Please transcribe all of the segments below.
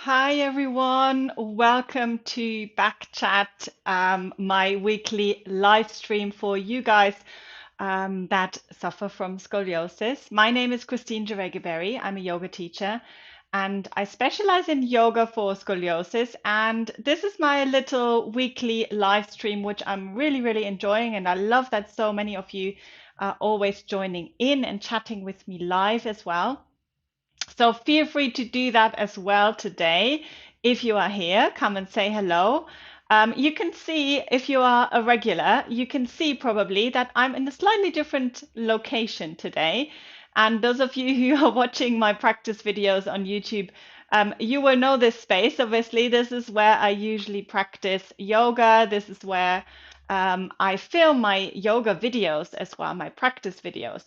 Hi everyone, welcome to Backchat, my weekly live stream for you guys that suffer from scoliosis. My name is Christine Yogaberry. I'm a yoga teacher and I specialize in yoga for scoliosis. And this is my little weekly live stream, which I'm really enjoying. And I love that so many of you are always joining in and chatting with me live as well. So feel free to do that as well today. If you are here, come and say hello. You can see, if you are a regular, you can see probably that I'm in a slightly different location today. And those of you who are watching my practice videos on YouTube, you will know this space. Obviously, this is where I usually practice yoga. This is where I film my yoga videos as well, my practice videos.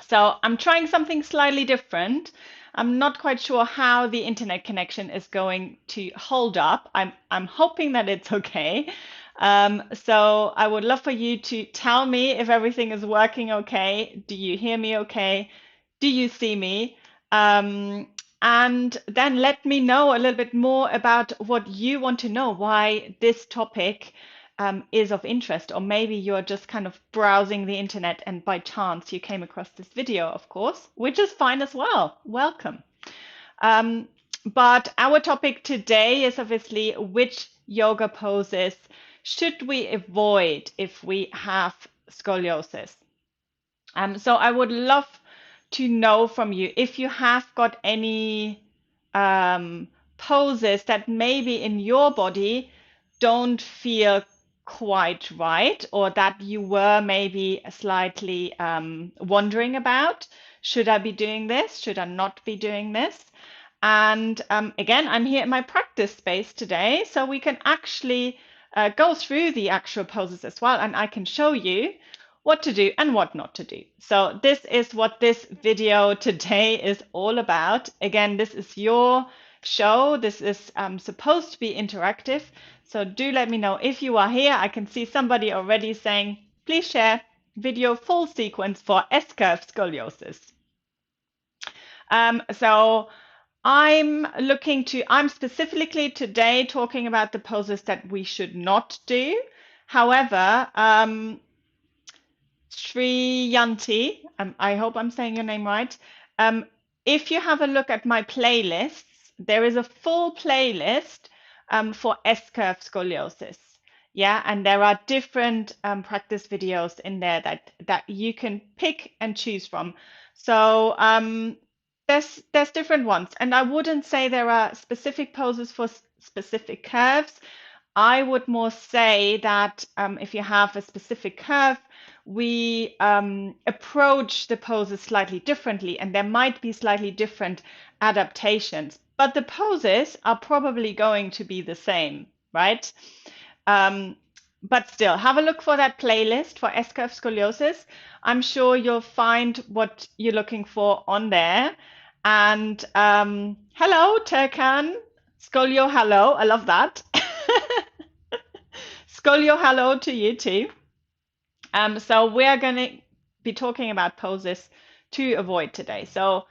So I'm trying something slightly different. I'm not quite sure how the internet connection is going to hold up. I'm hoping that it's okay. So I would love for you to tell me if everything is working okay. Do you hear me okay? Do you see me? And then let me know a little bit more about what you want to know, why this topic is of interest, or maybe you're just kind of browsing the internet and by chance you came across this video, of course, which is fine as well. Welcome. Um, but our topic today is obviously which yoga poses should we avoid if we have scoliosis. So I would love to know from you if you have got any poses that maybe in your body don't feel quite right, or that you were maybe slightly wondering about. Should I be doing this? Should I not be doing this? And again, I'm here in my practice space today, so we can actually go through the actual poses as well, and I can show you what to do and what not to do. So this is what this video today is all about. Again, this is your show. This is supposed to be interactive. So do let me know if you are here. I can see somebody already saying, please share video full sequence for S-curve scoliosis. So I'm specifically today talking about the poses that we should not do. However, Sriyanti, I hope I'm saying your name right. If you have a look at my playlists, there is a full playlist for S-curve scoliosis. Yeah, and there are different practice videos in there that you can pick and choose from. So there's different ones, and I wouldn't say there are specific poses for specific curves. I would more say that if you have a specific curve, we approach the poses slightly differently, and there might be slightly different adaptations, but the poses are probably going to be the same, right? But still, have a look for that playlist for S-curve scoliosis. I'm sure you'll find what you're looking for on there. And hello, Turkan. Scolio, hello. I love that. Scolio, hello to you too. So we're going to be talking about poses to avoid today. So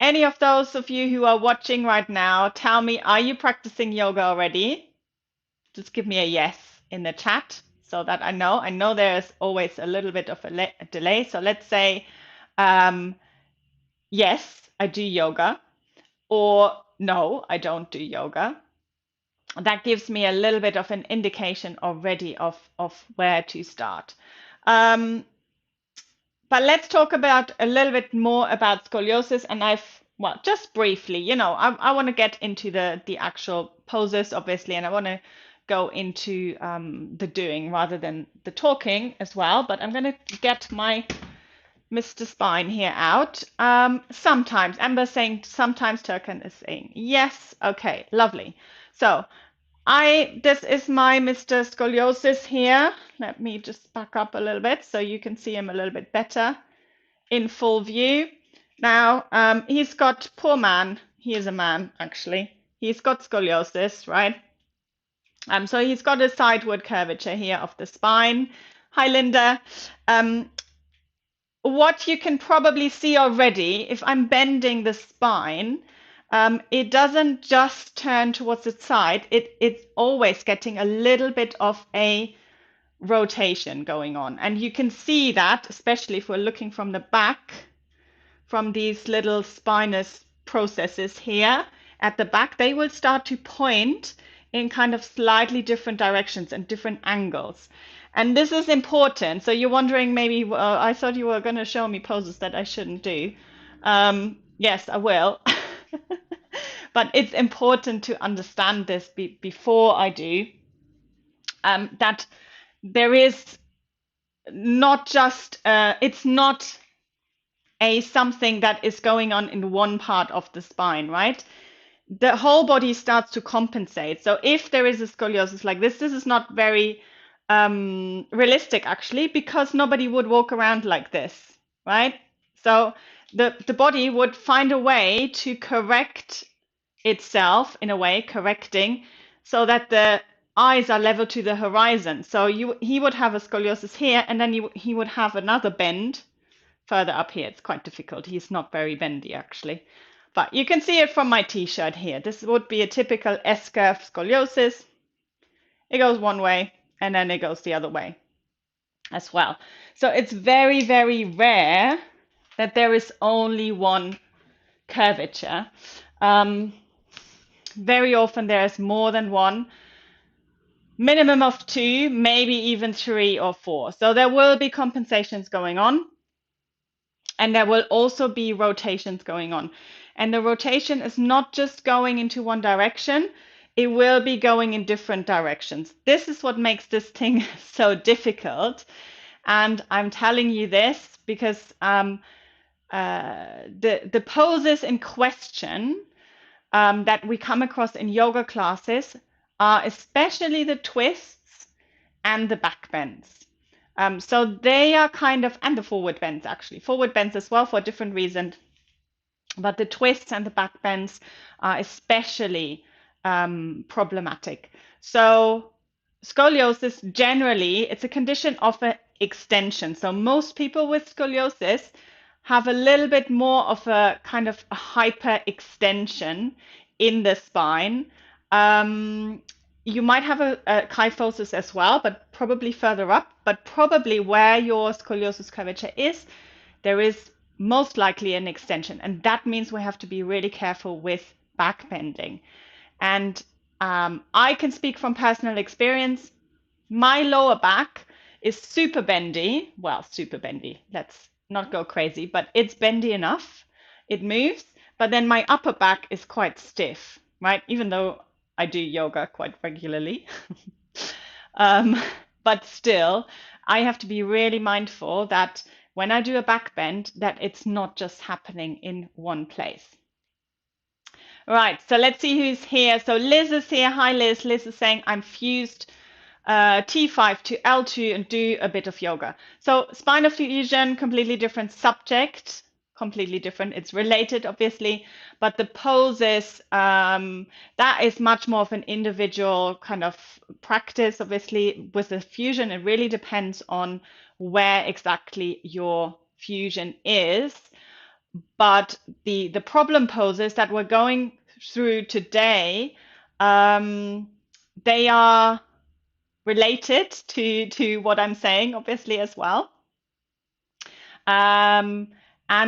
any of those of you who are watching right now, tell me, are you practicing yoga already? Just give me a yes in the chat so that I know. I know there's always a little bit of a delay. So let's say, yes, I do yoga, or no, I don't do yoga. That gives me a little bit of an indication already of where to start. But let's talk about a little bit more about scoliosis. And well, just briefly, I want to get into the actual poses, obviously, and I want to go into the doing rather than the talking as well. But I'm going to get my Mr. Spine here out. Sometimes, Amber's saying sometimes, Turkan is saying yes. Okay, lovely. So this is my Mr. Scoliosis here. Let me just back up a little bit so you can see him a little bit better in full view. Now, he's got, poor man, he is a man actually. He's got scoliosis, right? So he's got a sideward curvature here of the spine. Hi, Linda. What you can probably see already, if I'm bending the spine, it doesn't just turn towards the side. It's always getting a little bit of a rotation going on. And you can see that, especially if we're looking from the back, from these little spinous processes here at the back, they will start to point in kind of slightly different directions and different angles. And this is important. So you're wondering maybe, I thought you were going to show me poses that I shouldn't do. Yes, I will. But it's important to understand this before I do, that there is not just, it's not a something that is going on in one part of the spine, right? The whole body starts to compensate. So if there is a scoliosis like this is not very realistic actually, because nobody would walk around like this, right? So the body would find a way to correct itself, in a way, correcting, so that the eyes are level to the horizon. So he would have a scoliosis here, and then he would have another bend further up here. It's quite difficult. He's not very bendy, actually. But you can see it from my t-shirt here. This would be a typical S-curve scoliosis. It goes one way, and then it goes the other way as well. So it's very, very rare that there is only one curvature. Very often there is more than one, minimum of two, maybe even three or four. So there will be compensations going on, and there will also be rotations going on. And the rotation is not just going into one direction, it will be going in different directions. This is what makes this thing so difficult. And I'm telling you this because the poses in question that we come across in yoga classes are especially the twists and the back bends. So they are kind of, and the forward bends actually, forward bends as well for a different reason. But the twists and the back bends are especially problematic. So scoliosis generally, it's a condition of an extension. So most people with scoliosis have a little bit more of a kind of a hyper extension in the spine. You might have a kyphosis as well, but probably further up. But probably where your scoliosis curvature is, there is most likely an extension. And that means we have to be really careful with back bending. And I can speak from personal experience. My lower back is super bendy. Well, super bendy. Let's not go crazy, but it's bendy enough. It moves. But then my upper back is quite stiff, right? Even though I do yoga quite regularly. But still, I have to be really mindful that when I do a back bend, that it's not just happening in one place. Right, so let's see who's here. So Liz is here. Hi, Liz. Liz is saying, I'm fused T5 to L2 and do a bit of yoga. So spinal fusion, completely different subject, completely different. It's related, obviously, but the poses, that is much more of an individual kind of practice. Obviously, with the fusion, it really depends on where exactly your fusion is. But the problem poses that we're going through today, they are related to what I'm saying, obviously, as well. And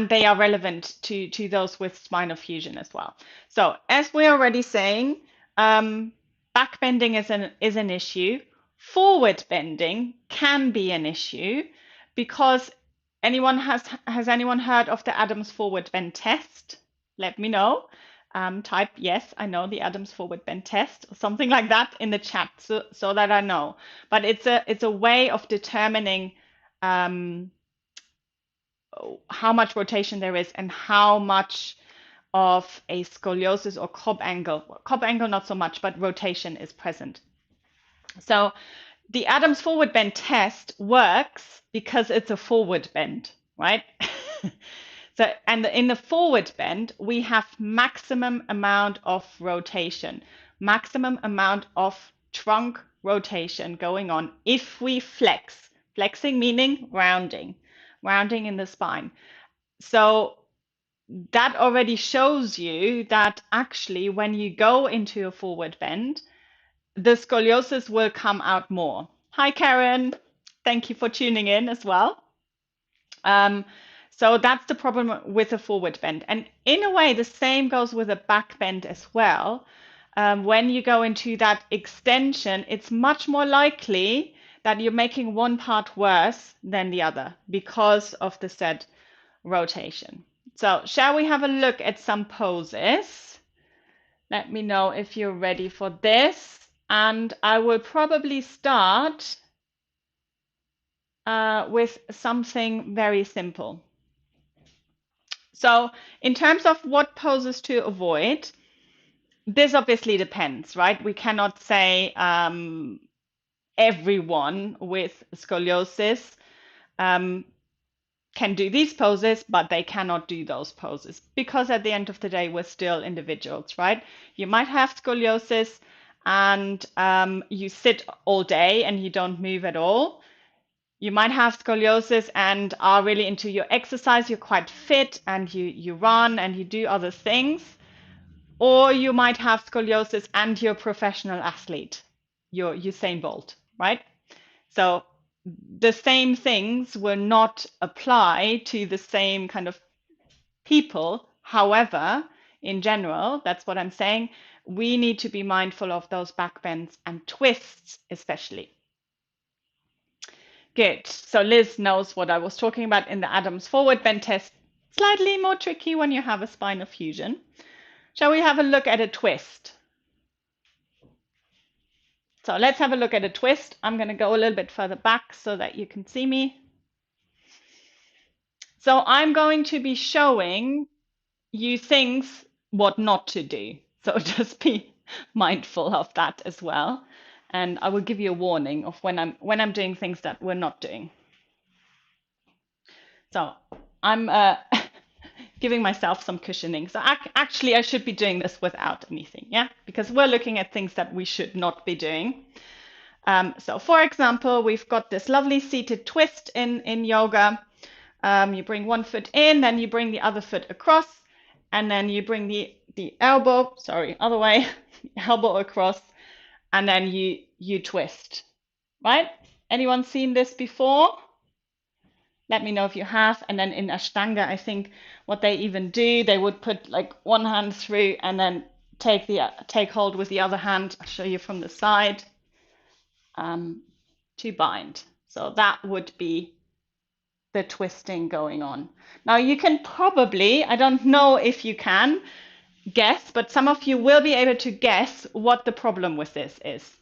they are relevant to those with spinal fusion as well. So as we're already saying, back bending is an issue. Forward bending can be an issue because has anyone heard of the Adams forward bend test? Let me know. Type yes, I know the Adams forward bend test or something like that in the chat so that I know. But it's a way of determining how much rotation there is and how much of a scoliosis or Cobb angle not so much, but rotation is present. So the Adams forward bend test works because it's a forward bend, right? So, and in the forward bend, we have maximum amount of rotation, maximum amount of trunk rotation going on if we flex. Flexing meaning rounding in the spine. So that already shows you that actually when you go into a forward bend, the scoliosis will come out more. Hi, Karen. Thank you for tuning in as well. So that's the problem with a forward bend. And in a way, the same goes with a back bend as well. When you go into that extension, it's much more likely that you're making one part worse than the other because of the said rotation. So shall we have a look at some poses? Let me know if you're ready for this. And I will probably start with something very simple. So in terms of what poses to avoid, this obviously depends, right? We cannot say everyone with scoliosis can do these poses, but they cannot do those poses because at the end of the day, we're still individuals, right? You might have scoliosis and you sit all day and you don't move at all. You might have scoliosis and are really into your exercise. You're quite fit and you run and you do other things. Or you might have scoliosis and you're a professional athlete. You're Usain Bolt, right? So the same things will not apply to the same kind of people. However, in general, that's what I'm saying, we need to be mindful of those back bends and twists, especially. Good. So Liz knows what I was talking about in the Adams forward bend test. Slightly more tricky when you have a spinal fusion. Shall we have a look at a twist? So let's have a look at a twist. I'm going to go a little bit further back so that you can see me. So I'm going to be showing you things what not to do. So just be mindful of that as well. And I will give you a warning of when I'm doing things that we're not doing. So I'm giving myself some cushioning. So actually I should be doing this without anything, yeah? Because we're looking at things that we should not be doing. So for example, we've got this lovely seated twist in yoga. You bring one foot in, then you bring the other foot across, and then you bring the elbow, sorry, other way, elbow across, and then you twist, right? Anyone seen this before? Let me know if you have. And then in Ashtanga, I think what they even do, they would put like one hand through and then take hold with the other hand. I'll show you from the side to bind. So that would be the twisting going on. Now you can probably, I don't know if you can guess, but some of you will be able to guess what the problem with this is.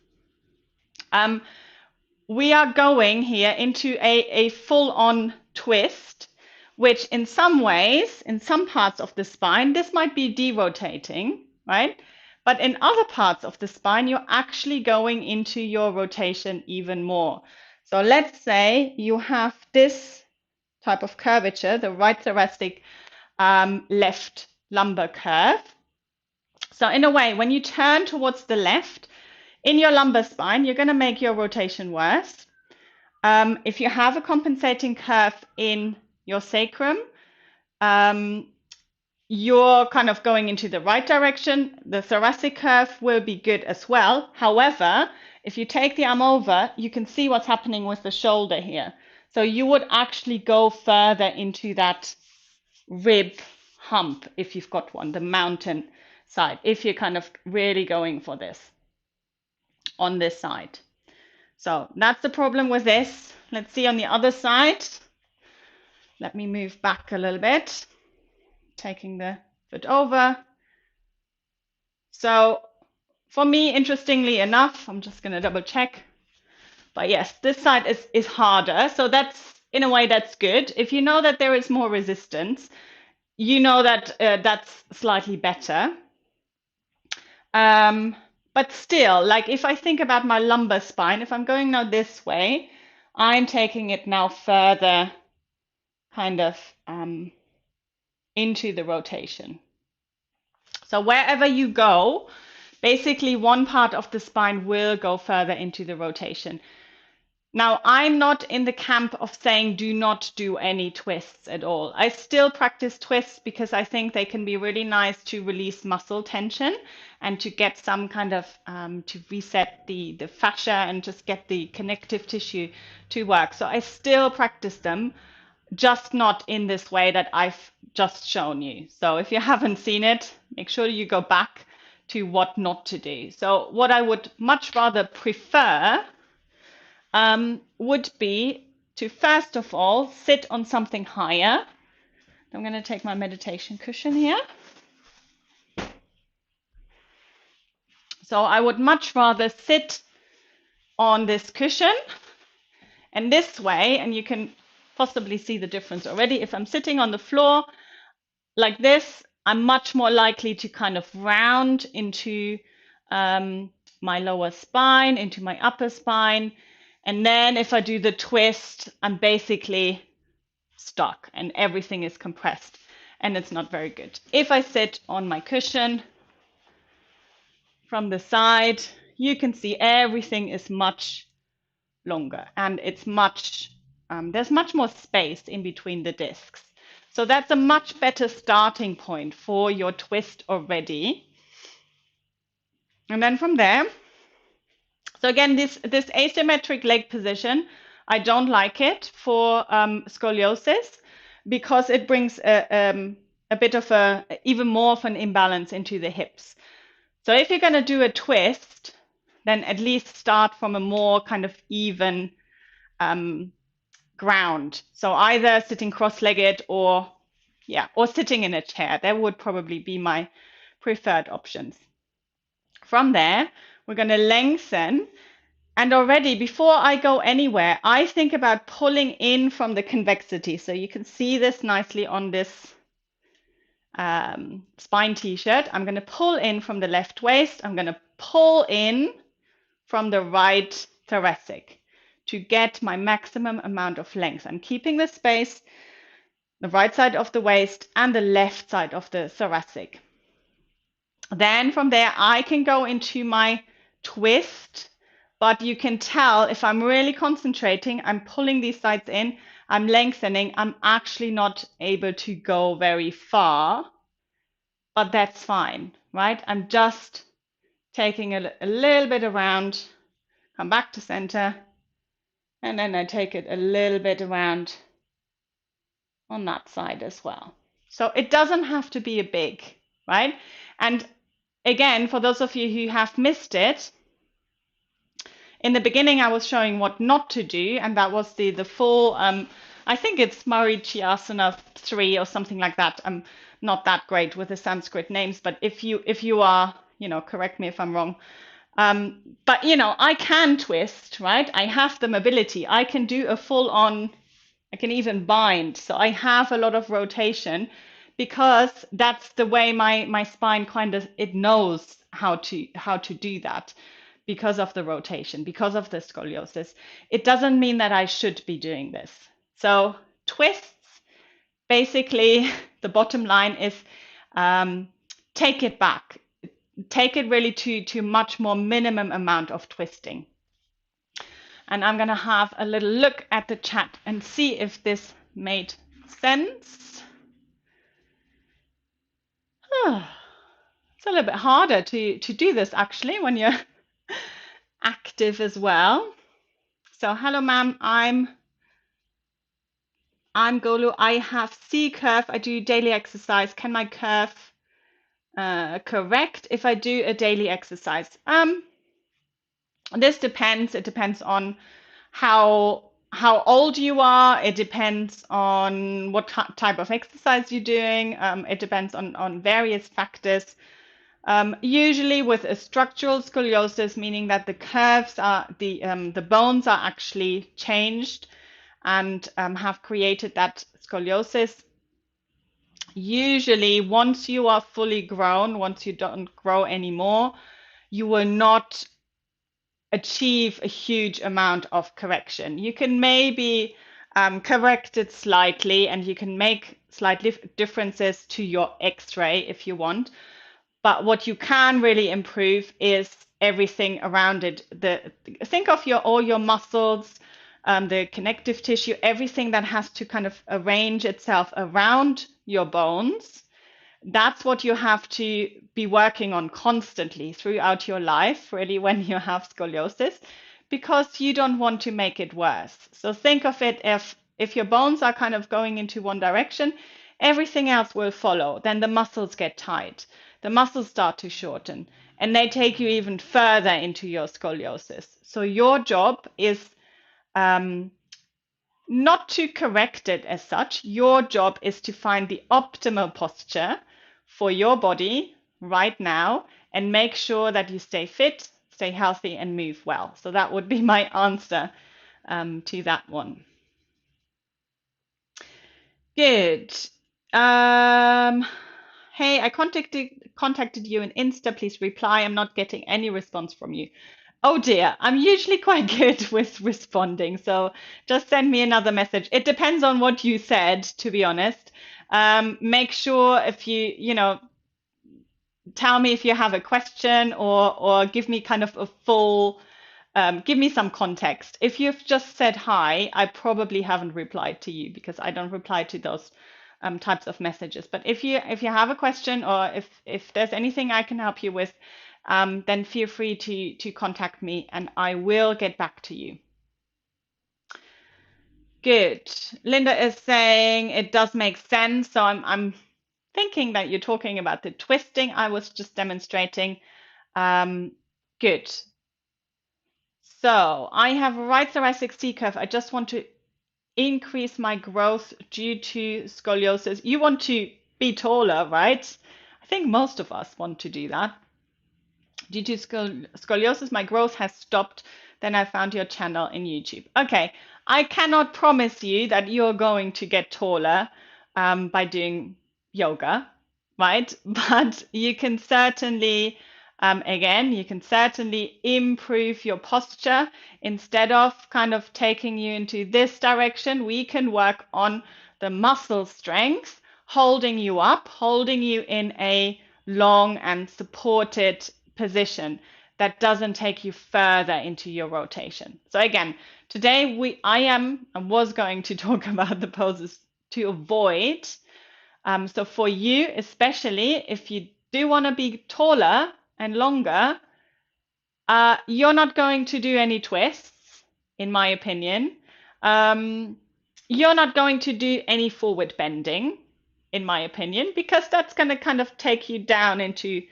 We are going here into a full-on twist, which in some ways, in some parts of the spine, this might be derotating, right? But in other parts of the spine, you're actually going into your rotation even more. So let's say you have this type of curvature, the right thoracic left lumbar curve. So in a way, when you turn towards the left, in your lumbar spine, you're going to make your rotation worse. If you have a compensating curve in your sacrum, you're kind of going into the right direction. The thoracic curve will be good as well. However, if you take the arm over, you can see what's happening with the shoulder here. So you would actually go further into that rib hump if you've got one, the mountain side, if you're kind of really going for this on this side. So that's the problem with this. Let's see on the other side. Let me move back a little bit, taking the foot over. So for me, interestingly enough, I'm just going to double check. But yes, this side is harder. So that's, in a way, that's good. If you know that there is more resistance, you know that that's slightly better. But still, like if I think about my lumbar spine, if I'm going now this way, I'm taking it now further kind of into the rotation. So wherever you go, basically one part of the spine will go further into the rotation. Now, I'm not in the camp of saying do not do any twists at all. I still practice twists because I think they can be really nice to release muscle tension and to get some kind of to reset the fascia and just get the connective tissue to work. So I still practice them, just not in this way that I've just shown you. So if you haven't seen it, make sure you go back to what not to do. So what I would much rather prefer would be to first of all sit on something higher. I'm going to take my meditation cushion here. So I would much rather sit on this cushion, and this way, and you can possibly see the difference already. If I'm sitting on the floor like this, I'm much more likely to kind of round into my lower spine, into my upper spine. And then if I do the twist, I'm basically stuck and everything is compressed and it's not very good. If I sit on my cushion from the side, you can see everything is much longer and it's much, there's much more space in between the discs. So that's a much better starting point for your twist already. And then from there, so again, this asymmetric leg position, I don't like it for scoliosis because it brings a bit of even more of an imbalance into the hips. So if you're going to do a twist, then at least start from a more kind of even ground. So either sitting cross-legged or sitting in a chair. That would probably be my preferred options. From there, we're going to lengthen. And already before I go anywhere, I think about pulling in from the convexity. So you can see this nicely on this spine t-shirt. I'm going to pull in from the left waist. I'm going to pull in from the right thoracic to get my maximum amount of length. I'm keeping the space, the right side of the waist and the left side of the thoracic. Then from there, I can go into my twist, but you can tell if I'm really concentrating, I'm pulling these sides in, I'm lengthening, I'm actually not able to go very far, but that's fine, right? I'm just taking a little bit around, come back to center, and then I take it a little bit around on that side as well. So it doesn't have to be a big, right? And again, for those of you who have missed it, in the beginning I was showing what not to do, and that was the full, I think it's Marichyasana 3 or something like that. I'm not that great with the Sanskrit names, but if you are, correct me if I'm wrong. But I can twist, right? I have the mobility. I can do a full on, I can even bind. So I have a lot of rotation because that's the way my spine kind of, it knows how to do that because of the rotation, because of the scoliosis. It doesn't mean that I should be doing this. So twists, basically the bottom line is take it back. Take it really to much more minimum amount of twisting. And I'm going to have a little look at the chat and see if this made sense. It's a little bit harder to do this actually when you're active as well. So hello ma'am, I'm Golu. I have C curve. I do daily exercise. Can my curve correct if I do a daily exercise? This depends. It depends on how old you are. It depends on what type of exercise you're doing. It depends on various factors. Usually with a structural scoliosis, meaning that the curves are, the bones are actually changed and have created that scoliosis. Usually once you are fully grown, once you don't grow anymore, you will not achieve a huge amount of correction. You can maybe correct it slightly and you can make slight differences to your x-ray if you want. But what you can really improve is everything around it. Think of all your muscles, the connective tissue, everything that has to kind of arrange itself around your bones. That's what you have to be working on constantly throughout your life, really, when you have scoliosis, because you don't want to make it worse. So think of it, if your bones are kind of going into one direction, everything else will follow. Then the muscles get tight, the muscles start to shorten, and they take you even further into your scoliosis. So your job is not to correct it as such. Your job is to find the optimal posture for your body right now and make sure that you stay fit, stay healthy, and move well. So that would be my answer to that one. Good. Hey, I contacted you in Insta. Please reply. I'm not getting any response from you. Oh dear, I'm usually quite good with responding, so just send me another message. It depends on what you said, to be honest. Make sure if you know, tell me if you have a question or give me kind of a full, give me some context. If you've just said hi, I probably haven't replied to you because I don't reply to those types of messages. But if you have a question or if there's anything I can help you with, then feel free to contact me and I will get back to you. Good. Linda is saying it does make sense. So I'm thinking that you're talking about the twisting I was just demonstrating. Good. So I have a right thoracic C curve. I just want to increase my growth due to scoliosis. You want to be taller, right? I think most of us want to do that. Due to scoliosis, my growth has stopped. Then I found your channel in YouTube. Okay, I cannot promise you that you're going to get taller by doing yoga, right? But you can certainly, again, you can certainly improve your posture. Instead of kind of taking you into this direction, we can work on the muscle strength, holding you up, holding you in a long and supported position that doesn't take you further into your rotation. So again, today I was going to talk about the poses to avoid. So for you, especially if you do want to be taller and longer, you're not going to do any twists, in my opinion. You're not going to do any forward bending, in my opinion, because that's going to kind of take you down into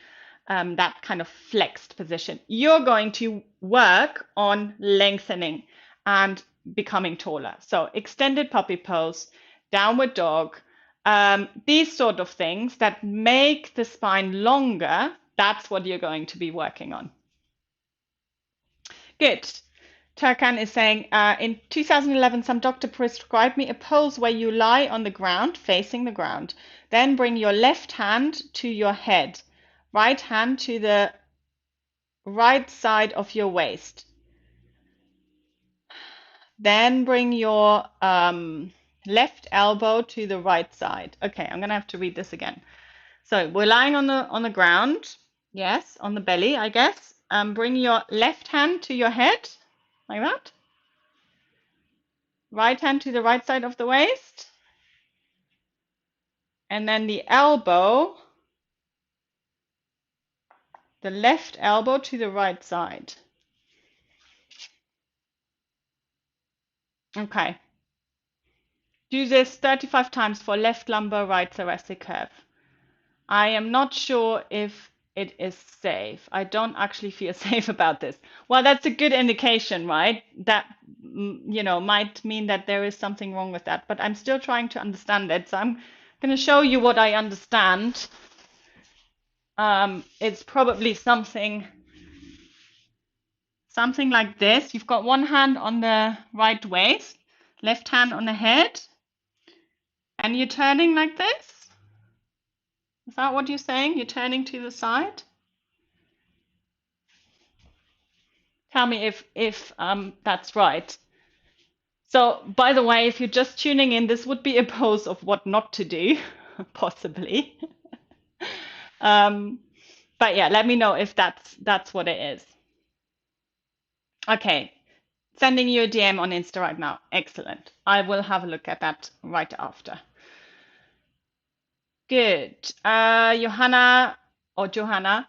that kind of flexed position. You're going to work on lengthening and becoming taller. So extended puppy pose, downward dog, these sort of things that make the spine longer, that's what you're going to be working on. Good. Turkan is saying, in 2011, some doctor prescribed me a pose where you lie on the ground, facing the ground. Then bring your left hand to your head, right hand to the right side of your waist. Then bring your left elbow to the right side. Okay, I'm gonna have to read this again. So we're lying on the ground. Yes, on the belly, I guess. Bring your left hand to your head, like that. Right hand to the right side of the waist. And then the elbow, the left elbow to the right side. Okay. Do this 35 times for left lumbar, right thoracic curve. I am not sure if it is safe. I don't actually feel safe about this. Well, that's a good indication, right? That, you know, might mean that there is something wrong with that, but I'm still trying to understand it. So I'm going to show you what I understand. It's probably something like this. You've got one hand on the right waist, left hand on the head, and you're turning like this. Is that what you're saying? You're turning to the side? Tell me if that's right. So, by the way, if you're just tuning in, this would be a pose of what not to do, possibly. But yeah, let me know if that's what it is. Okay, Sending you a DM on Insta right now. Excellent. I will have a look at that right after. Good. Johanna or Johanna,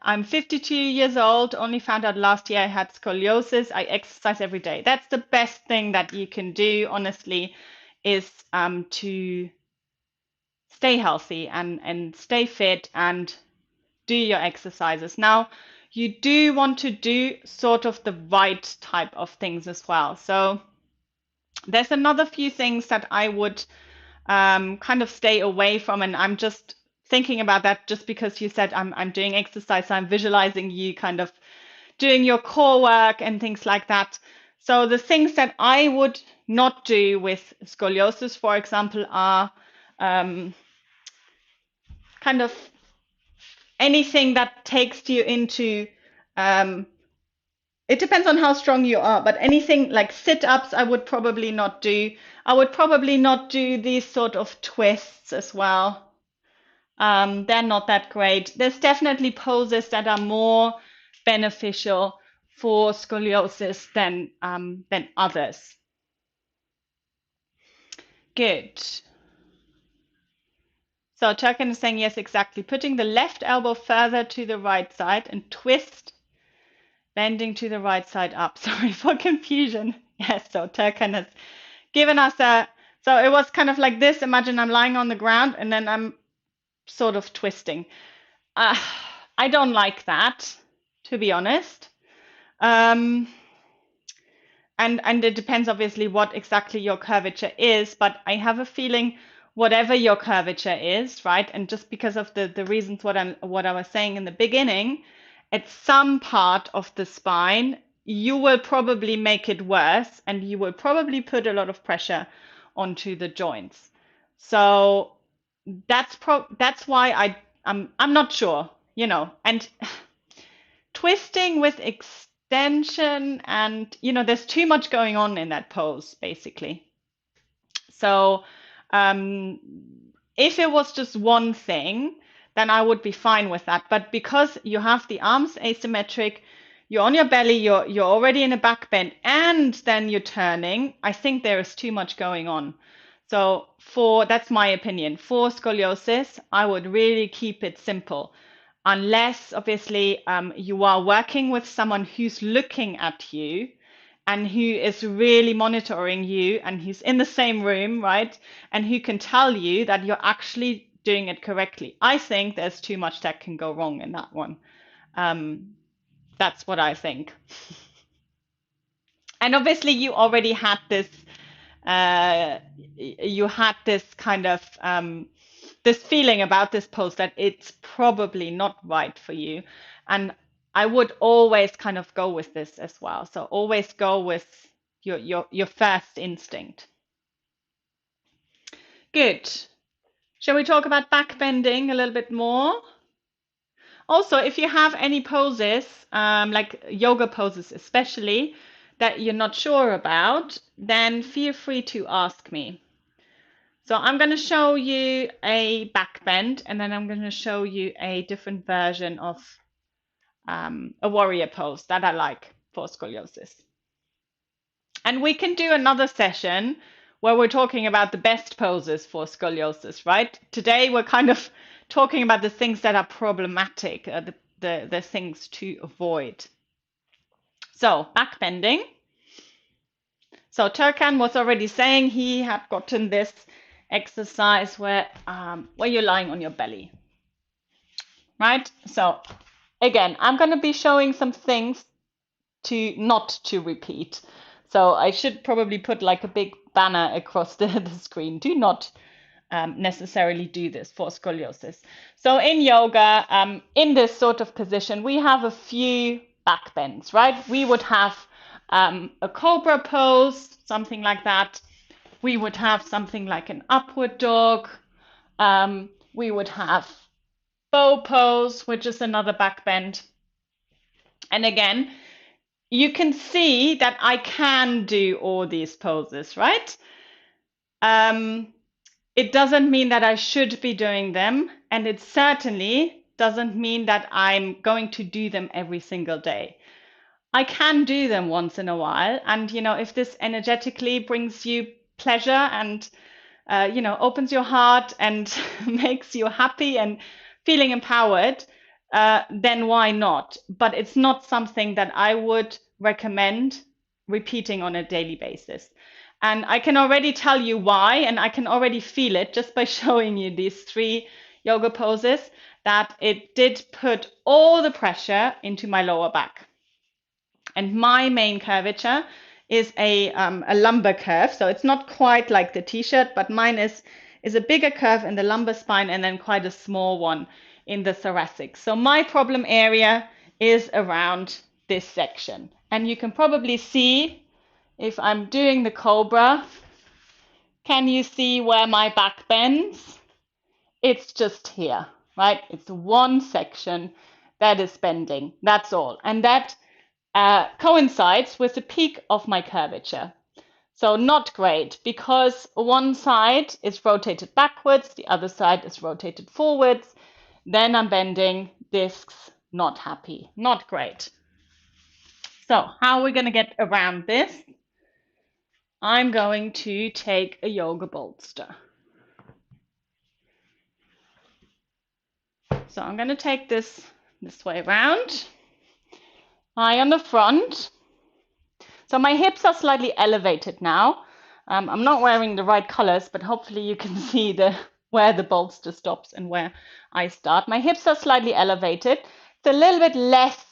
I'm 52 years old, only found out last year I had scoliosis. I exercise every day. That's the best thing that you can do, honestly, is to stay healthy and stay fit and do your exercises. Now, you do want to do sort of the right type of things as well. So there's another few things that I would kind of stay away from, and I'm just thinking about that just because you said I'm doing exercise, so I'm visualizing you kind of doing your core work and things like that. So the things that I would not do with scoliosis, for example, are kind of anything that takes you into it depends on how strong you are, but anything like sit-ups, I would probably not do. I would probably not do these sort of twists as well. They're not that great. There's definitely poses that are more beneficial for scoliosis than others. Good. So Turkin is saying yes, exactly. Putting the left elbow further to the right side and twist, bending to the right side up. Sorry for confusion. Yes, so Turkin has given us so it was kind of like this. Imagine I'm lying on the ground and then I'm sort of twisting. I don't like that, to be honest. And it depends obviously what exactly your curvature is, but I have a feeling whatever your curvature is, right? And just because of the reasons what I was saying in the beginning, at some part of the spine, you will probably make it worse and you will probably put a lot of pressure onto the joints. So that's why I'm not sure, and twisting with extension and there's too much going on in that pose basically. So if it was just one thing, then I would be fine with that. But because you have the arms asymmetric, you're on your belly, you're already in a back bend, and then you're turning, I think there is too much going on. So that's my opinion. For scoliosis, I would really keep it simple. Unless obviously you are working with someone who's looking at you and who is really monitoring you and who's in the same room, right? And who can tell you that you're actually doing it correctly. I think there's too much that can go wrong in that one. That's what I think. And obviously you already had this, kind of, this feeling about this pose that it's probably not right for you. And I would always kind of go with this as well. So always go with your first instinct. Good. Shall we talk about back bending a little bit more? Also, if you have any poses, like yoga poses especially, that you're not sure about, then feel free to ask me. So I'm going to show you a back bend, and then I'm going to show you a different version of a warrior pose that I like for scoliosis. And we can do another session where we're talking about the best poses for scoliosis, right? Today we're kind of talking about the things that are problematic, the things to avoid. So back bending. So Turkan was already saying he had gotten this exercise where you're lying on your belly, right? So again, I'm going to be showing some things not to repeat. So I should probably put like a big banner across the screen. Do not necessarily do this for scoliosis. So in yoga, in this sort of position, we have a few back bends, right? We would have a Cobra pose, something like that. We would have something like an upward dog. We would have bow pose, which is another back bend. And again, you can see that I can do all these poses, right? It doesn't mean that I should be doing them, and it certainly doesn't mean that I'm going to do them every single day. I can do them once in a while. And, if this energetically brings you pleasure and, opens your heart and makes you happy and feeling empowered, then why not? But it's not something that I would recommend repeating on a daily basis. And I can already tell you why, and I can already feel it just by showing you these 3 yoga poses, that it did put all the pressure into my lower back. And my main curvature is a lumbar curve. So it's not quite like the t-shirt, but mine is a bigger curve in the lumbar spine and then quite a small one in the thoracic. So my problem area is around this section. And you can probably see if I'm doing the Cobra, can you see where my back bends? It's just here, right? It's one section that is bending. That's all. And that coincides with the peak of my curvature. So not great, because one side is rotated backwards, the other side is rotated forwards. Then I'm bending discs, not happy, not great. So how are we going to get around this? I'm going to take a yoga bolster. So I'm going to take this way around. Eye on the front. So my hips are slightly elevated now. I'm not wearing the right colors, but hopefully you can see where the bolster stops and where I start. My hips are slightly elevated. It's a little bit less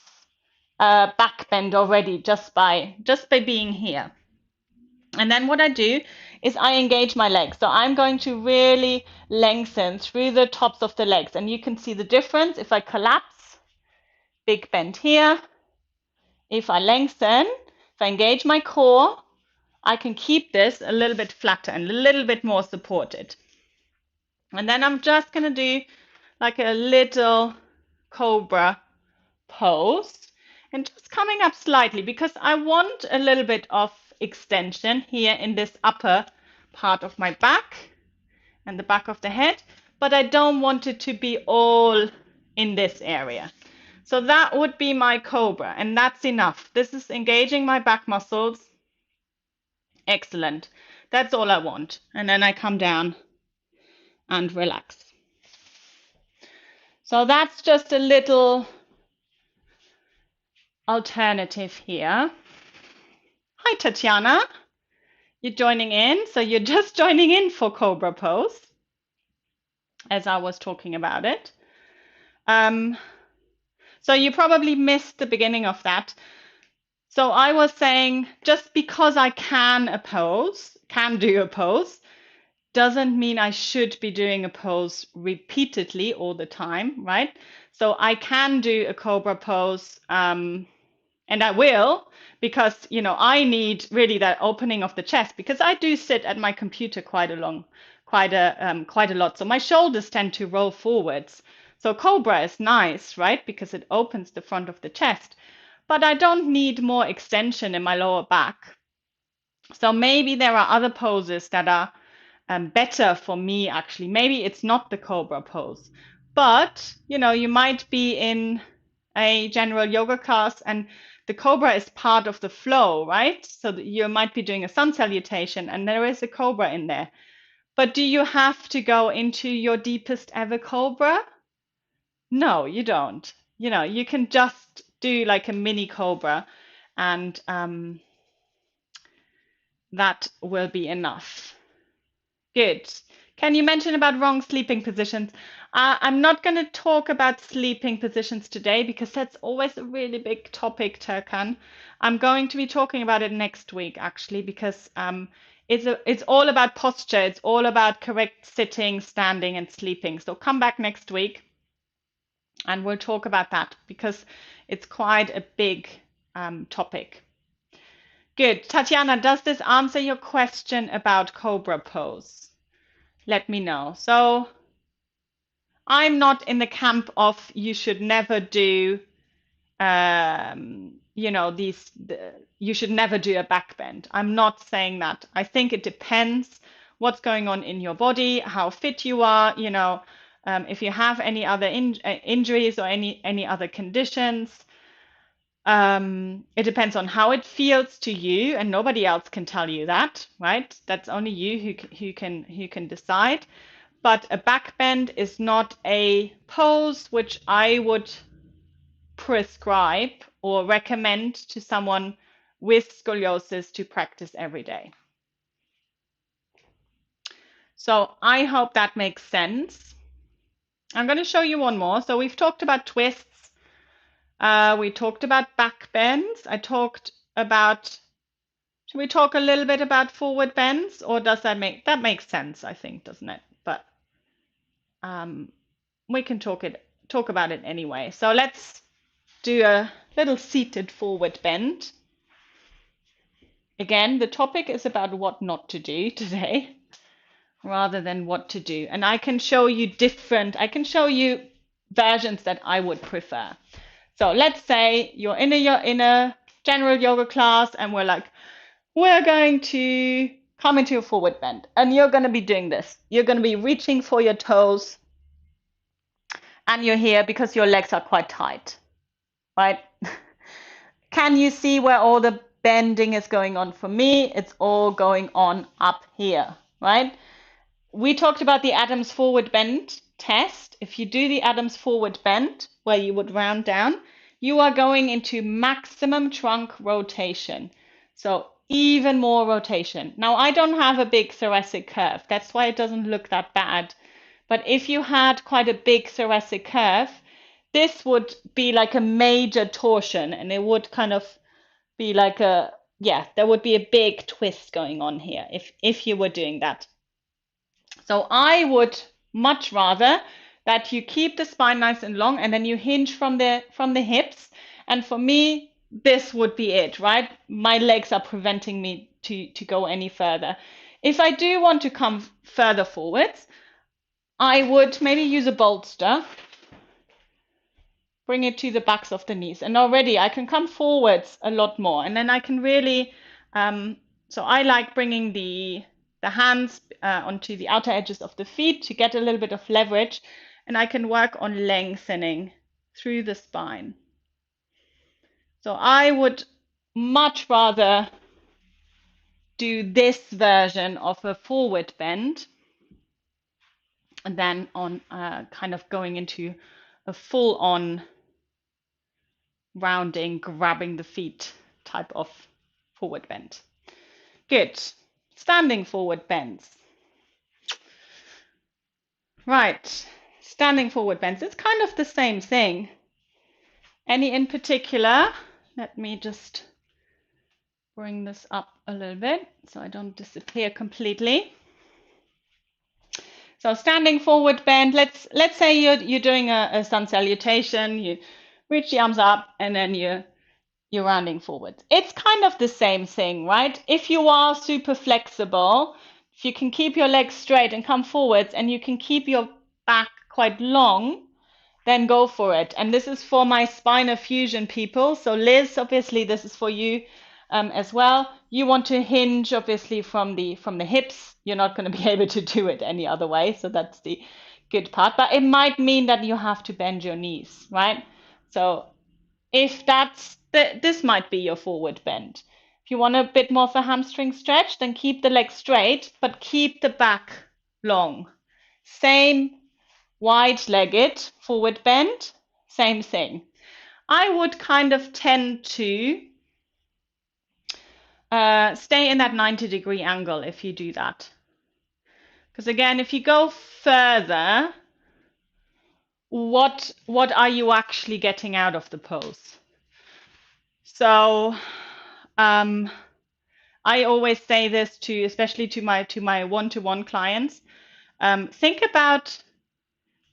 back bend already just by being here. And then what I do is I engage my legs. So I'm going to really lengthen through the tops of the legs. And you can see the difference if I collapse, big bend here. If I lengthen, if I engage my core, I can keep this a little bit flatter and a little bit more supported. And then I'm just going to do like a little Cobra pose and just coming up slightly because I want a little bit of extension here in this upper part of my back and the back of the head, but I don't want it to be all in this area. So that would be my Cobra, and that's enough. This is engaging my back muscles. Excellent. That's all I want. And then I come down and relax. So that's just a little alternative here. Hi, Tatiana. You're joining in. So you're just joining in for Cobra pose, as I was talking about it. So you probably missed the beginning of that. So I was saying just because I can do a pose, doesn't mean I should be doing a pose repeatedly all the time, right? So I can do a Cobra pose, and I will, because I need really that opening of the chest, because I do sit at my computer quite a lot. So my shoulders tend to roll forwards. So Cobra is nice, right? Because it opens the front of the chest, but I don't need more extension in my lower back. So maybe there are other poses that are better for me, actually. Maybe it's not the Cobra pose, but you might be in a general yoga class and the Cobra is part of the flow, right? So you might be doing a sun salutation and there is a Cobra in there. But do you have to go into your deepest ever Cobra? No, you don't. You can just do like a mini Cobra and that will be enough. Good. Can you mention about wrong sleeping positions? I'm not going to talk about sleeping positions today because that's always a really big topic, Turkan. I'm going to be talking about it next week, actually, because it's all about posture. It's all about correct sitting, standing, and sleeping. So come back next week and we'll talk about that because it's quite a big topic. Good. Tatiana, does this answer your question about Cobra pose? Let me know. So I'm not in the camp of you should never do, you should never do a back bend. I'm not saying that. I think it depends what's going on in your body, how fit you are, if you have any other injuries or any other conditions. It depends on how it feels to you, and nobody else can tell you that, right? That's only you who can decide. But a back bend is not a pose which I would prescribe or recommend to someone with scoliosis to practice every day. So I hope that makes sense. I'm going to show you one more. So we've talked about twists. We talked about back bends. I talked about, should we talk a little bit about forward bends, or does that makes sense, I think, doesn't it? But we can talk about it anyway. So let's do a little seated forward bend. Again, the topic is about what not to do today rather than what to do. And I can show you versions that I would prefer. So let's say you're in a general yoga class and we're going to come into a forward bend, and you're going to be doing this. You're going to be reaching for your toes, and you're here because your legs are quite tight, right? Can you see where all the bending is going on? For me, it's all going on up here, right? We talked about the Adams forward bend test. If you do the Adams forward bend, where you would round down, you are going into maximum trunk rotation. So even more rotation. Now, I don't have a big thoracic curve. That's why it doesn't look that bad. But if you had quite a big thoracic curve, this would be like a major torsion, and it would kind of be like there would be a big twist going on here if you were doing that. So I would much rather that you keep the spine nice and long, and then you hinge from the hips. And for me, this would be it, right? My legs are preventing me to go any further. If I do want to come further forwards, I would maybe use a bolster, bring it to the backs of the knees, and already I can come forwards a lot more. And then I can really, so I like bringing the hands onto the outer edges of the feet to get a little bit of leverage, and I can work on lengthening through the spine. So I would much rather do this version of a forward bend than on kind of going into a full-on rounding, grabbing the feet type of forward bend. Good. Standing forward bends. Right. Standing forward bends. It's kind of the same thing. Any in particular? Let me just bring this up a little bit so I don't disappear completely. So standing forward bend, let's say you're doing a sun salutation, you reach the arms up and then you're rounding forward. It's kind of the same thing, right? If you are super flexible, if you can keep your legs straight and come forwards, and you can keep your back quite long, then go for it. And this is for my spinal fusion people. So Liz, obviously this is for you as well. You want to hinge obviously from the hips. You're not going to be able to do it any other way. So that's the good part. But it might mean that you have to bend your knees, right? So if this might be your forward bend. If you want a bit more of a hamstring stretch, then keep the legs straight, but keep the back long. Same wide-legged forward bend, same thing. I would kind of tend to stay in that 90-degree angle if you do that. Because again, if you go further, what are you actually getting out of the pose? So I always say this especially to my one-to-one clients. Think about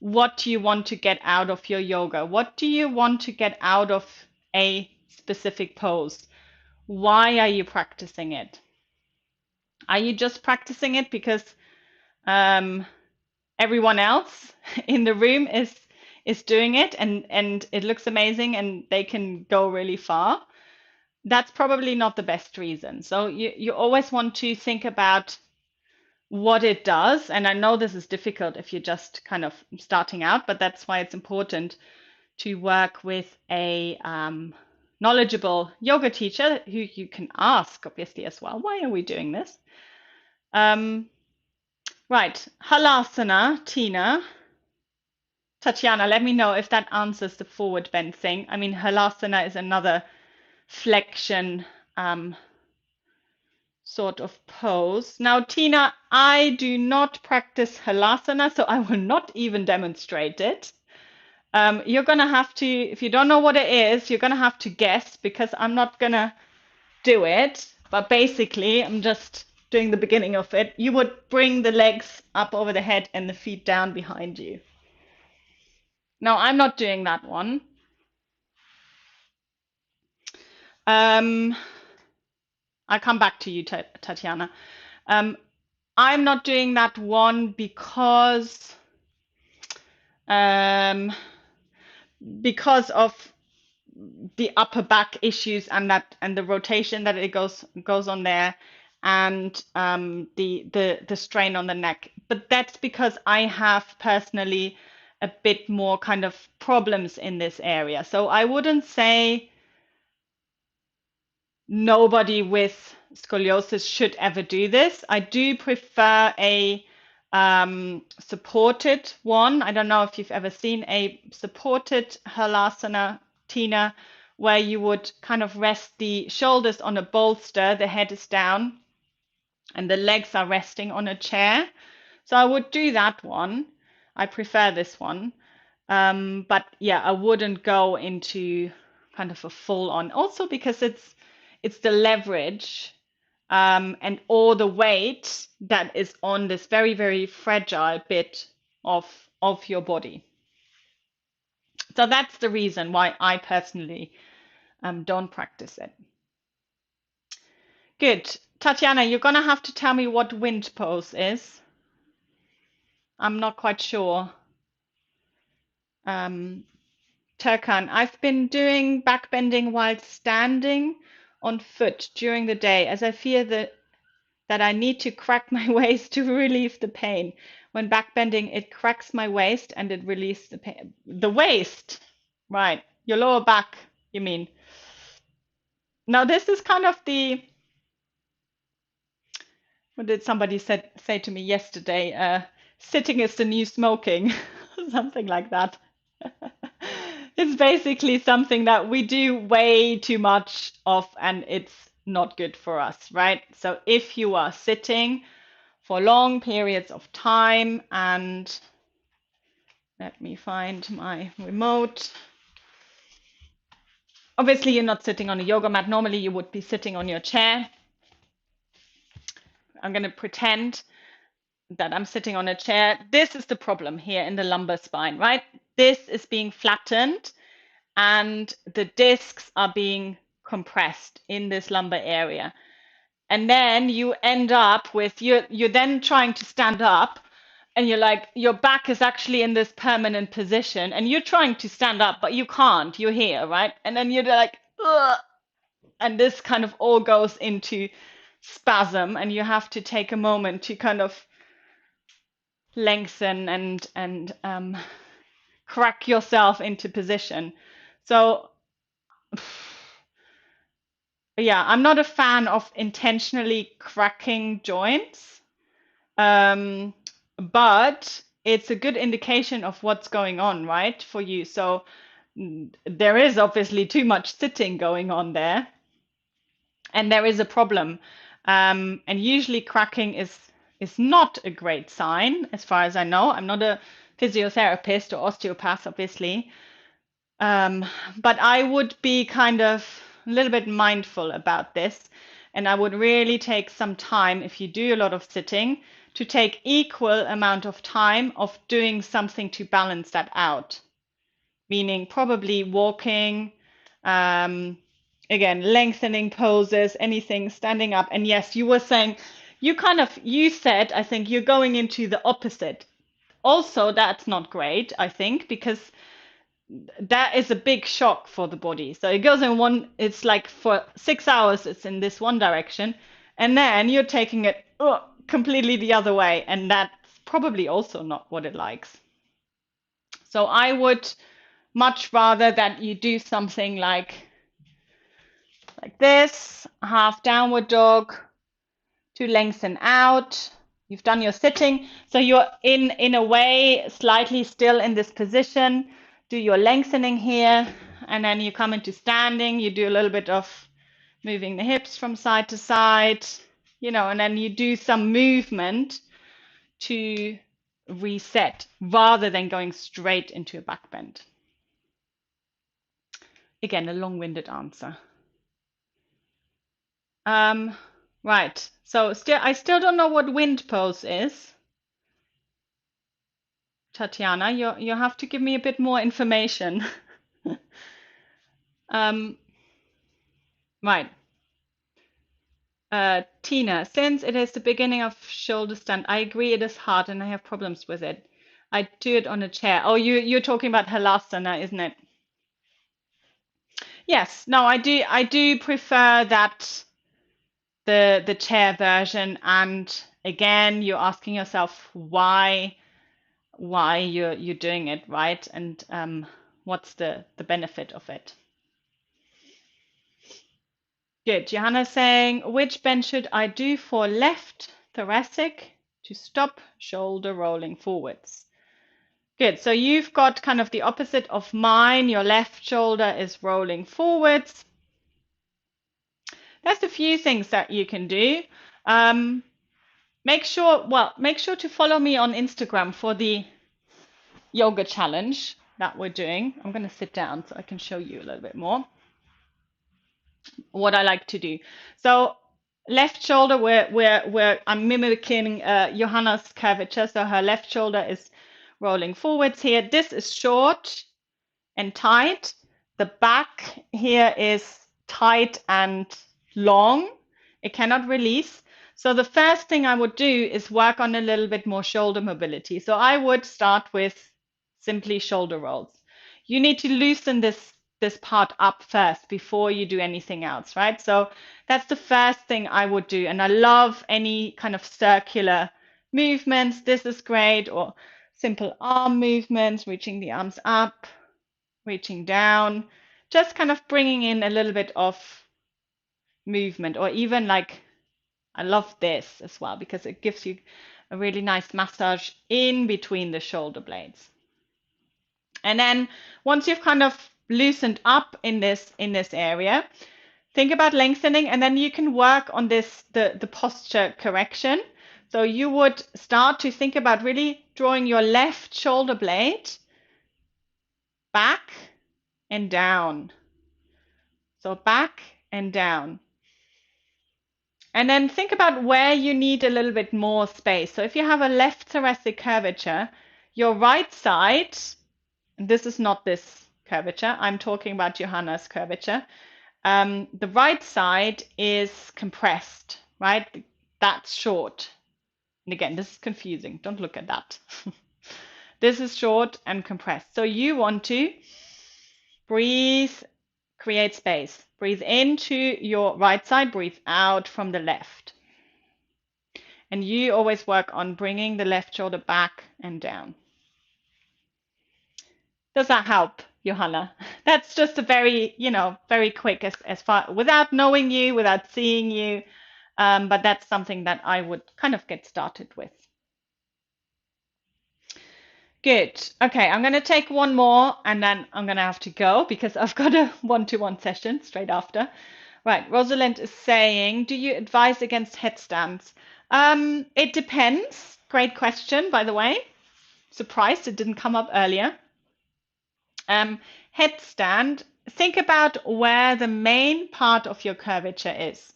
what you want to get out of your yoga. What do you want to get out of a specific pose? Why are you practicing it? Are you just practicing it because everyone else in the room is doing it and it looks amazing and they can go really far? That's probably not the best reason. So you always want to think about what it does. And I know this is difficult if you're just kind of starting out, but that's why it's important to work with a knowledgeable yoga teacher who you can ask, obviously, as well. Why are we doing this? Right, Halasana, Tina. Tatiana, let me know if that answers the forward bend thing. I mean, Halasana is another flexion sort of pose. Now, Tina, I do not practice Halasana, so I will not even demonstrate it. You're gonna have to, if you don't know what it is, you're gonna have to guess because I'm not gonna do it. But basically, I'm just doing the beginning of it. You would bring the legs up over the head and the feet down behind you. No, I'm not doing that one. I'll come back to you, Tatiana. I'm not doing that one because of the upper back issues and the rotation that it goes on there, and the strain on the neck. But that's because I have personally a bit more kind of problems in this area. So I wouldn't say nobody with scoliosis should ever do this. I do prefer a supported one. I don't know if you've ever seen a supported Halasana, Tina, where you would kind of rest the shoulders on a bolster, the head is down, and the legs are resting on a chair. So I would do that one. I prefer this one. But yeah, I wouldn't go into kind of a full on. Also because it's the leverage and all the weight that is on this very, very fragile bit of your body. So that's the reason why I personally don't practice it. Good. Tatiana, you're gonna have to tell me what wind pose is. I'm not quite sure. Turkan, I've been doing back bending while standing on foot during the day, as I fear that I need to crack my waist to relieve the pain. When back bending, it cracks my waist and it relieves the pain. The waist, right? Your lower back, you mean? Now this is kind of the, what did somebody say to me yesterday? Sitting is the new smoking, something like that. It's basically something that we do way too much of, and it's not good for us, right? So if you are sitting for long periods of time, and let me find my remote. Obviously, you're not sitting on a yoga mat. Normally, you would be sitting on your chair. I'm going to pretend that I'm sitting on a chair. This is the problem here in the lumbar spine, right? This is being flattened and the discs are being compressed in this lumbar area. And then you end up with, you're then trying to stand up and you're like, your back is actually in this permanent position and you're trying to stand up, but you can't, you're here, right? And then you're like, ugh, and this kind of all goes into spasm and you have to take a moment to kind of lengthen and crack yourself into position. So yeah, I'm not a fan of intentionally cracking joints, but it's a good indication of what's going on, right, for you. So there is obviously too much sitting going on there, and there is a problem. And usually cracking is not a great sign, as far as I know. I'm not a physiotherapist or osteopath, obviously. But I would be kind of a little bit mindful about this. And I would really take some time, if you do a lot of sitting, to take equal amount of time of doing something to balance that out. Meaning probably walking, again, lengthening poses, anything, standing up. And yes, you were saying, you said, I think you're going into the opposite. Also, that's not great, I think, because that is a big shock for the body. So it goes in one, it's like for 6 hours, it's in this one direction. And then you're taking it completely the other way. And that's probably also not what it likes. So I would much rather that you do something like like this, half downward dog to lengthen out. You've done your sitting, so you're in a way slightly still in this position. Do your lengthening here, and then you come into standing. You do a little bit of moving the hips from side to side, and then you do some movement to reset rather than going straight into a back bend. Again, a long-winded answer. Right. So I still don't know what wind pose is. Tatiana, you have to give me a bit more information. Right. Tina, since it is the beginning of shoulder stand, I agree it is hard and I have problems with it. I do it on a chair. Oh, you're talking about Halasana, isn't it? Yes. No, I do prefer that the chair version. And again, you're asking yourself why you're doing it, right? And what's the benefit of it? Good. Johanna's saying, which bend should I do for left thoracic to stop shoulder rolling forwards? Good. So you've got kind of the opposite of mine. Your left shoulder is rolling forwards. There's a few things that you can do. Make sure to follow me on Instagram for the yoga challenge that we're doing. I'm going to sit down so I can show you a little bit more what I like to do. So left shoulder, where I'm mimicking Johanna's curvature. So her left shoulder is rolling forwards here. This is short and tight. The back here is tight and long. It cannot release. So the first thing I would do is work on a little bit more shoulder mobility. So I would start with simply shoulder rolls. You need to loosen this part up first before you do anything else, right? So that's the first thing I would do. And I love any kind of circular movements. This is great. Or simple arm movements, reaching the arms up, reaching down, just kind of bringing in a little bit of movement. Or even like, I love this as well because it gives you a really nice massage in between the shoulder blades. And then once you've kind of loosened up in this area, think about lengthening, and then you can work on this the posture correction. So you would start to think about really drawing your left shoulder blade back and down. So back and down. And then think about where you need a little bit more space. So if you have a left thoracic curvature, your right side, this is not this curvature, I'm talking about Johanna's curvature. The right side is compressed, right? That's short. And again, this is confusing. Don't look at that. This is short and compressed. So you want to breathe, create space. Breathe into your right side, breathe out from the left. And you always work on bringing the left shoulder back and down. Does that help, Johanna? That's just a very, very quick as far without knowing you, without seeing you. But that's something that I would kind of get started with. Good. Okay, I'm going to take one more and then I'm going to have to go because I've got a one-to-one session straight after. Right, Rosalind is saying, do you advise against headstands? It depends. Great question, by the way. Surprised it didn't come up earlier. Headstand, think about where the main part of your curvature is.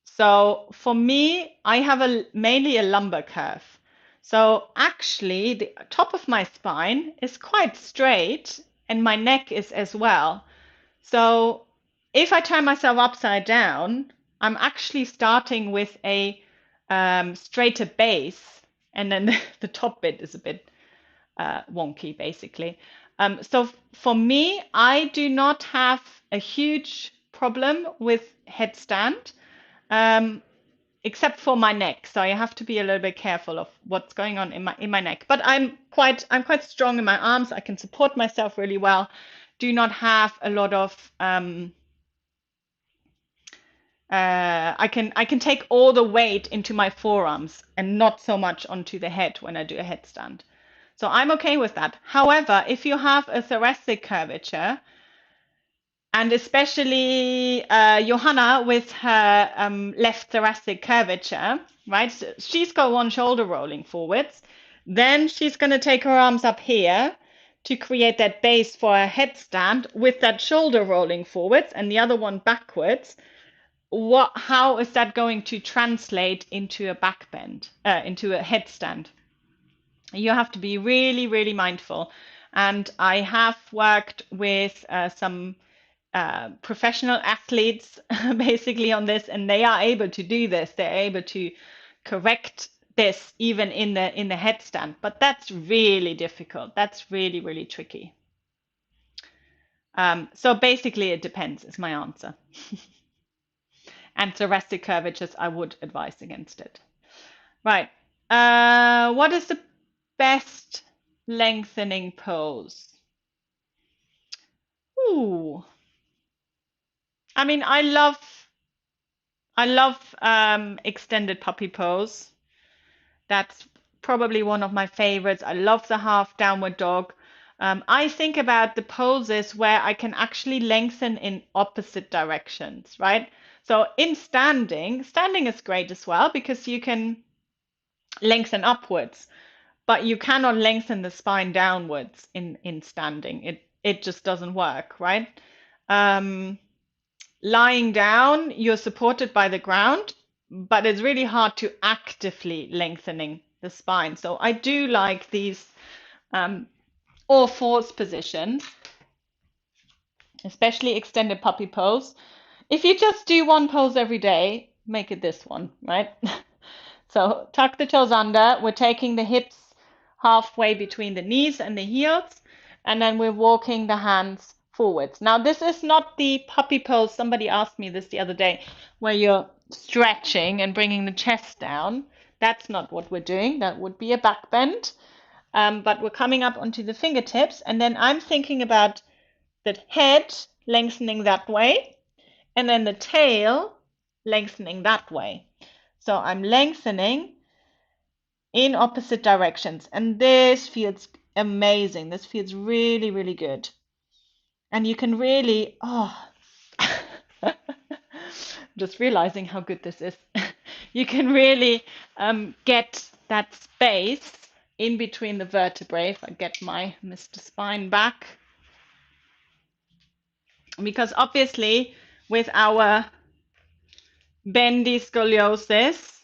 So for me, I have mainly a lumbar curve. So actually, the top of my spine is quite straight and my neck is as well. So if I turn myself upside down, I'm actually starting with a straighter base, and then the top bit is a bit wonky, basically. So for me, I do not have a huge problem with headstand, except for my neck. So I have to be a little bit careful of what's going on in my neck. But I'm quite strong in my arms. I can support myself really well. Do not have a lot of I can take all the weight into my forearms and not so much onto the head when I do a headstand. So I'm okay with that. However, if you have a thoracic curvature, and especially Johanna with her left thoracic curvature, right? So she's got one shoulder rolling forwards. Then she's going to take her arms up here to create that base for a headstand with that shoulder rolling forwards and the other one backwards. How is that going to translate into a back bend, into a headstand? You have to be really, really mindful. And I have worked with some professional athletes basically on this, and they are able to do this. They're able to correct this even in the headstand, but that's really difficult. That's really, really tricky. So basically, it depends, is my answer. And thoracic curvatures, I would advise against it. Right. What is the best lengthening pose? Ooh. I mean, I love extended puppy pose. That's probably one of my favorites. I love the half downward dog. I think about the poses where I can actually lengthen in opposite directions, right? So in standing is great as well because you can lengthen upwards, but you cannot lengthen the spine downwards in standing. It just doesn't work, right? Lying down, you're supported by the ground, but it's really hard to actively lengthening the spine. So I do like these all fours positions, especially extended puppy pose. If you just do one pose every day, make it this one, right? So tuck the toes under. We're taking the hips halfway between the knees and the heels, and then we're walking the hands forwards. Now, this is not the puppy pose. Somebody asked me this the other day, where you're stretching and bringing the chest down. That's not what we're doing. That would be a back bend. But we're coming up onto the fingertips, and then I'm thinking about the head lengthening that way, and then the tail lengthening that way. So I'm lengthening in opposite directions, and this feels amazing. This feels really, really good. And you can really, just realizing how good this is. You can really get that space in between the vertebrae. If I get my Mr. Spine back. Because obviously with our bendy scoliosis,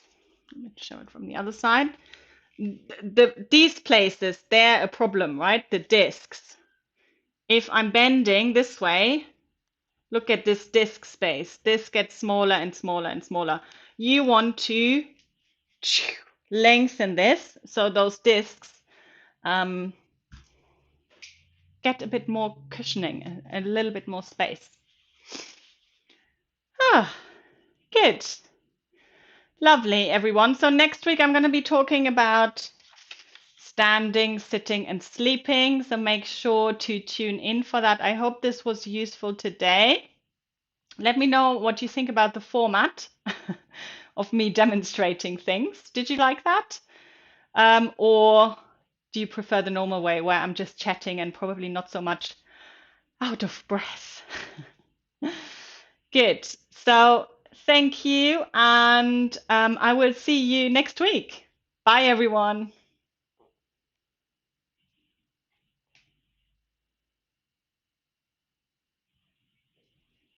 let me show it from the other side, these places, they're a problem, right? The discs. If I'm bending this way, look at this disc space. This gets smaller and smaller and smaller. You want to lengthen this so those discs get a bit more cushioning, a little bit more space. Good. Lovely, everyone. So next week I'm going to be talking about standing, sitting, and sleeping. So make sure to tune in for that. I hope this was useful today. Let me know what you think about the format of me demonstrating things. Did you like that? Or do you prefer the normal way where I'm just chatting and probably not so much out of breath? Good. So thank you, and I will see you next week. Bye, everyone.